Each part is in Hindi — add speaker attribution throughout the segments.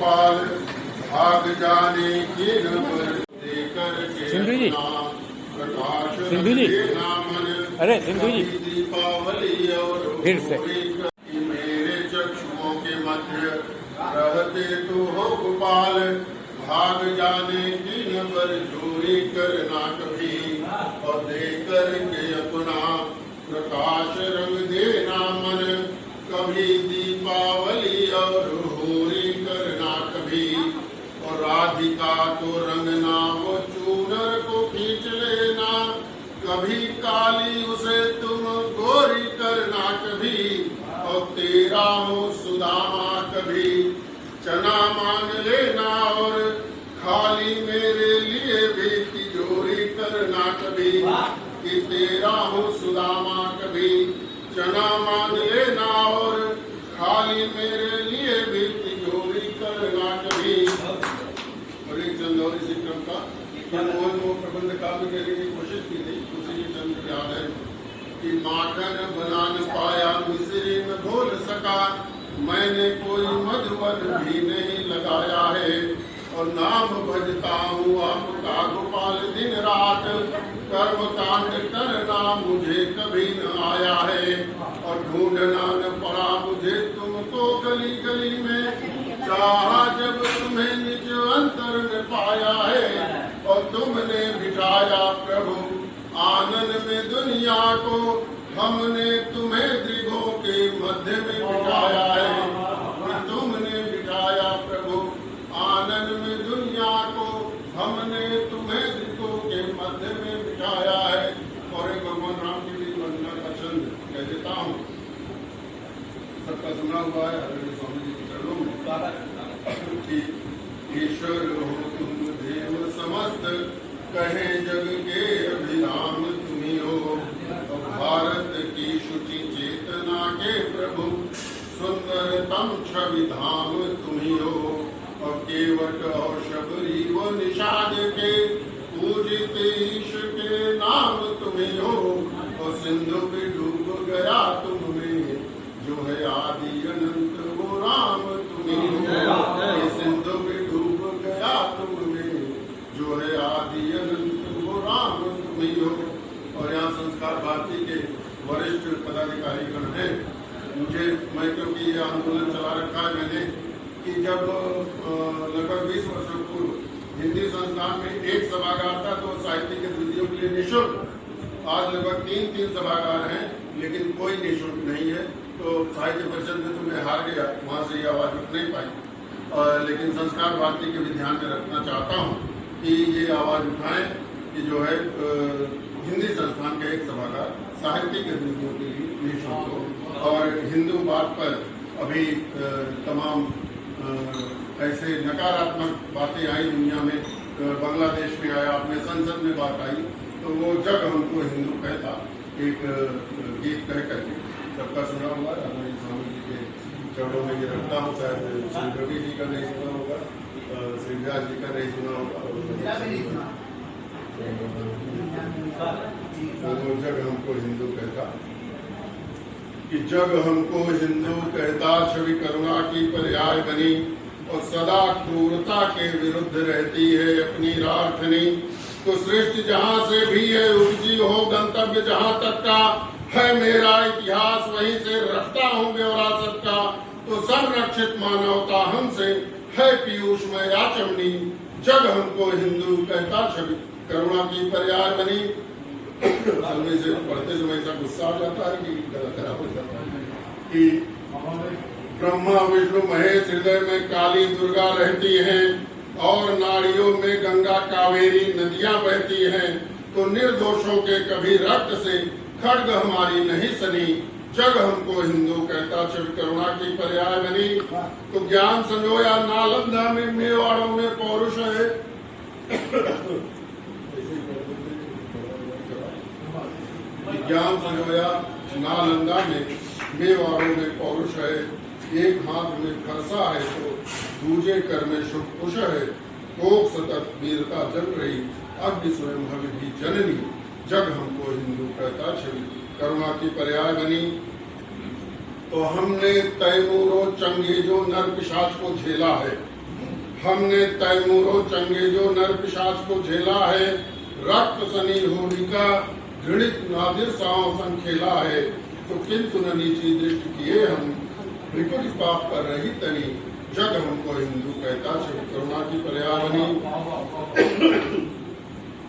Speaker 1: गोपाल भाग जाने की देकर
Speaker 2: सिंधु जी,
Speaker 1: प्रकाश
Speaker 2: सिंधु जी,
Speaker 1: नामन
Speaker 2: अरे सिंधु जी,
Speaker 1: दीपावली और
Speaker 2: फिर से
Speaker 1: मेरे चक्षुओं के मध्य रहते तो हो गोपाल भाग जाने की पर चोरी करना कभी और देकर के अपना प्रकाश रंग देना मन कभी दीपावली और होली करना कभी और राधिका को रंगना वो चूनर को खींच लेना कभी काली उसे तुम गोरी करना कभी और तेरा हो सुदामा कभी चना मांग लेना और खाली मेरे लिए भी तिजोरी करना कभी कि तेरा हो सुदामा कभी चना मांग लेना और खाली मेरे लिए भी तिजोरी करना कभी। और एक चंदौरी इसी क्रम का मोहन को प्रबंध काव्य के लिए कोशिश की थी, उसी की चंद याद है कि माखन बना न पाया मिश्री न घोल सका मैंने कोई मधुवन भी नहीं लगाया है और नाम भजता हूँ आपका गोपाल दिन रात कर्म कांड करना मुझे कभी न आया है और ढूंढना न पड़ा मुझे तुमको गली गली में चाहा जब तुम्हें निज अंतर में पाया है और तुमने बिठाया प्रभु आनंद में दुनिया को हमने तुम्हें दृगों के मध्य में बिठाया है तुमने बिठाया प्रभु आनंद में दुनिया को हमने तुम्हें दृगों के मध्य में बिठाया है। और एक भगवान राम की भी वंदना का छंद कह देता हूँ, सबका सुना हुआ है आदरणीय स्वामी जी के चरणों में कि ईश्वर हो तुम देव समस्त कहे जग के अभिराम तुम्ही हो और भारत की शुचि चेतना के प्रभु सुंदरतम छवि धाम तुम्ही हो और केवट और शबरी व निषाद के पूजित ईश के नाम तुम्ही हो और सिंधु भी डूब गया तुम में जो है आदि अनंत वो राम तुम्ही हो सिंधु भी डूब गया तुम में जो है आदि अनंत वो राम तुम्ही हो। और यहाँ संस्कार भारती के वरिष्ठ पदाधिकारी गण हैं, मैं क्योंकि ये आंदोलन चला रखा है मैंने कि जब लगभग 20 वर्षों पूर्व हिंदी संस्थान में एक सभागार था तो साहित्य के द्वितीयों के लिए निःशुल्क, आज लगभग 3 सभागार हैं लेकिन कोई निःशुल्क नहीं है। तो साहित्य परिषद में तो मैं हार गया, वहाँ से ये आवाज उठ नहीं पाई लेकिन संस्कार भारती के भी ध्यान में रखना चाहता हूँ कि ये आवाज उठाएं कि जो है हिंदी संस्थान का एक सभागार साहित्य के द्वितीयों के लिए निःशुल्क हो। और हिंदू बात पर अभी तमाम ऐसे नकारात्मक बातें आई दुनिया में, बांग्लादेश में आया, अपने संसद में बात आई, तो वो जग हमको हिंदू कहता एक गीत कह करके सबका सुना हुआ है स्वामी जी के चरणों में ये रखता हूँ। शायद श्री रवि जी का नहीं सुना होगा, श्री व्यास जी का नहीं सुना होगा। तो जग हमको हिंदू कहता कि जग हमको हिंदू कहता छवि करुणा की पर्याय बनी और सदा क्रूरता के विरुद्ध रहती है अपनी राठनी। तो सृष्टि जहाँ से भी है उपजी हो गंतव्य जहाँ तक का है मेरा इतिहास वहीं से रखता हूँ विरासत का। तो संरक्षित मानवता हमसे है पीयूष में याचमनी जग हमको हिंदू कहता छवि करुणा की पर्याय बनी। समय से पढ़ते समय ऐसा गुस्सा आ जाता है कि खराब हो जाता है कि ब्रह्मा विष्णु महेश हृदय में काली दुर्गा रहती हैं और नाड़ियों में गंगा कावेरी नदियां बहती हैं। तो निर्दोषों के कभी रक्त से खड्ग हमारी नहीं सनी जग हमको हिंदू कहता छवि करुणा की पर्याय बनी। तो ज्ञान संजोया नालंदा में मेवाड़ों में पौरुष है ज्ञान संजोया नालंदा में मेवाड़ों में पौरुष है। एक हाथ में खरसा है तो दूजे कर में शुभ कुश है। कोक सतत वीरता जल रही अग्नि स्वयं हवि जननी जग हमको हिंदू कहता छवि करुणा की पर्याय बनी। तो हमने तैमूरो चंगेजो नर पिशाच को झेला है हमने तैमूरो चंगे जो नर पिशाच को झेला है, रक्त सनी होली का घृणित नादिर सांसन खेला है। तो किंतु न नीची दृष्टि किए हम, विपुल पाप पर रही तनी, जग हमको हिंदू कहता छे करुणा की पर्यावनी।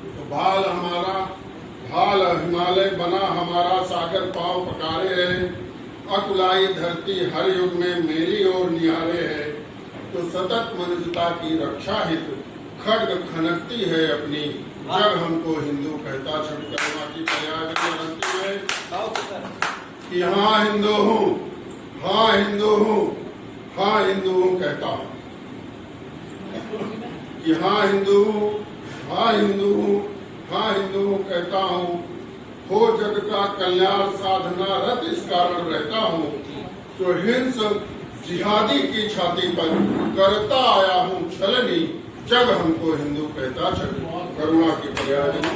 Speaker 1: तो भाल हिमालय बना हमारा, सागर पांव पकारे है, अकुलाई धरती हर युग में मेरी ओर निहारे है। तो सतत मनुष्यता की रक्षा हित खड्ग खनकती है अपनी, जग हमको हिंदू कहता छठ करुणा की पर्यावनी है कि हाँ हिंदू हूँ, हाँ हिंदू हूँ, हाँ हिंदू हूँ कहता हूँ कि हाँ हिंदू हूँ, हाँ हिंदू हूँ, हाँ हिंदू हूँ कहता हूँ। हो जग का कल्याण साधना रत इस कारण रहता हूँ। तो हिंस जिहादी की छाती पर करता आया हूँ छलनी, जग हमको हिंदू कहता छठ करुणा की पर्यावनी।